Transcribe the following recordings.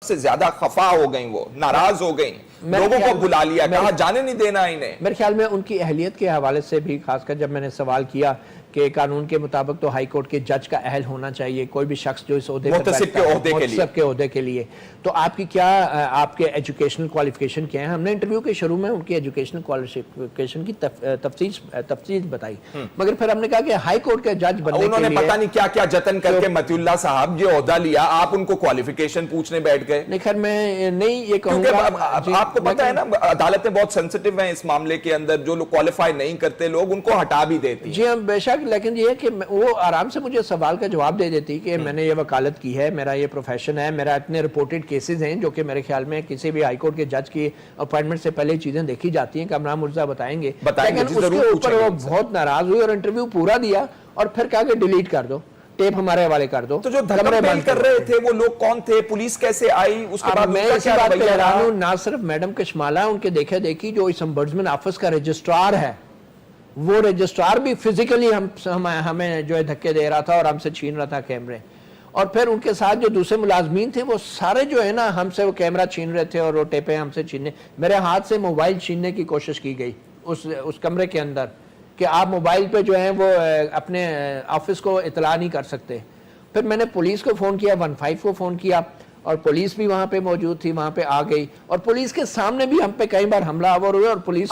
سے زیادہ خفا ہو گئیں، وہ ناراض ہو گئیں، لوگوں کو بلا لیا، کہا جانے نہیں دینا انہیں۔ میرے خیال میں ان کی اہلیت کے حوالے سے بھی، خاص کر جب میں نے سوال کیا کہ قانون کے مطابق تو ہائی کورٹ کے جج کا اہل ہونا چاہیے کوئی بھی شخص جو اس عہدے پر محتسب کے عہدے کے لیے، محتسب کے عہدے کے لیے، تو آپ کی کیا آپ کے ایجوکیشنل کوالیفیکیشن کیا ہیں؟ ہم نے انٹرویو کے شروع میں ان کی ایجوکیشنل کوالیفیکیشن کی تفصیل بتائی، مگر پھر ہم نے کہا کہ ہائی کورٹ کے جج بننے کے لیے انہوں نے پتہ نہیں کیا کیا جتن کر کے مطیع اللہ صاحب یہ عہدہ لیا، آپ ان کو کوالیفیکیشن پوچھنے بیٹھ گئے۔ نہیں خیر میں نہیں یہ کہوں گا، کیونکہ آپ کو پتہ ہے نا عدالتیں بہت سینسٹیو ہیں اس معاملے کے اندر، جو لوگ کوالیفائی نہیں کرتے لوگ ان کو ہٹا بھی دیتی ہیں۔ جی ہاں بے شک، لیکن یہ کہ وہ آرام سے مجھے سوال کا جواب دے دیتی کہ میں نے یہ وکالت کی ہے، میرا یہ پروفیشن ہے، میرا اتنے رپورٹڈ کیسز ہیں جو کہ میرے خیال میں کسی بھی ہائی کورٹ کے جج کی اپوائنٹمنٹ سے پہلے چیزیں دیکھی جاتی ہیں، کامران مرزا بتائیں گے، لیکن اس کے اوپر وہ بہت ناراض ہوئی اور انٹرویو پورا دیا اور پھر کہا کہ ڈیلیٹ کر دو، ٹیپ ہمارے حوالے کر دو۔ تو جو دھکم بیل کر رہے تھے وہ لوگ کون تھے، پولیس کیسے آئی، اس کے بعد میں اسی بات پہ حیران ہوں، نہ صرف میڈم کشمالہ ان کے دیکھے دیکھی جو اس امبرڈسمن آفس کا رجسٹرار ہے، وہ رجسٹرار بھی فزیکلی ہمیں جو ہے دھکے دے رہا تھا اور ہم سے چھین رہا تھا کیمرے، اور پھر ان کے ساتھ جو دوسرے ملازمین تھے وہ سارے جو ہے نا ہم سے وہ کیمرہ چھین رہے تھے اور وہ ٹیپیں ہم سے چھیننے، میرے ہاتھ سے موبائل چھیننے کی کوشش کی گئی اس کمرے کے اندر کہ آپ موبائل پہ جو ہیں وہ اپنے آفس کو اطلاع نہیں کر سکتے۔ پھر میں نے پولیس کو فون کیا، 15 کو فون کیا، اور پولیس بھی وہاں پہ موجود تھی، وہاں پہ آ گئی، اور پولیس کے سامنے بھی ہم پہ کئی بار حملہ آور ہوئے، اور پولیس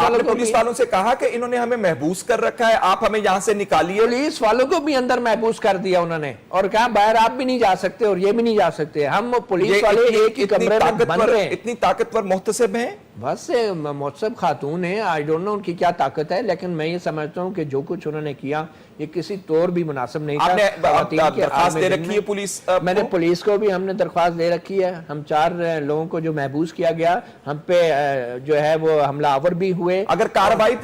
والوں سے کہا کہ انہوں نے ہمیں محبوس کر رکھا ہے، آپ ہمیں یہاں سے نکالیے۔ پولیس والوں کو بھی اندر محبوس کر دیا انہوں نے، اور کہا باہر آپ بھی نہیں جا سکتے اور یہ بھی نہیں جا سکتے، ہم پولیس والے ایک ہی کمرے میں بند رہے ہیں۔ اتنی طاقتور محتسب ہیں، بس محتسب خاتون ہیں، آئی ڈونٹ نو ان کی کیا طاقت ہے، لیکن میں یہ سمجھتا ہوں کہ جو کچھ انہوں نے کیا یہ کسی طور بھی مناسب نہیں تھا۔ آپ نے درخواست دے رکھی ہے پولیس؟ میں نے پولیس کو بھی ہم نے درخواست دے رکھی ہے، ہم 4 لوگوں کو جو محبوس کیا گیا ہم پہ جو ہے وہ حملہ آور بھی ہوئے۔ اگر کارروائی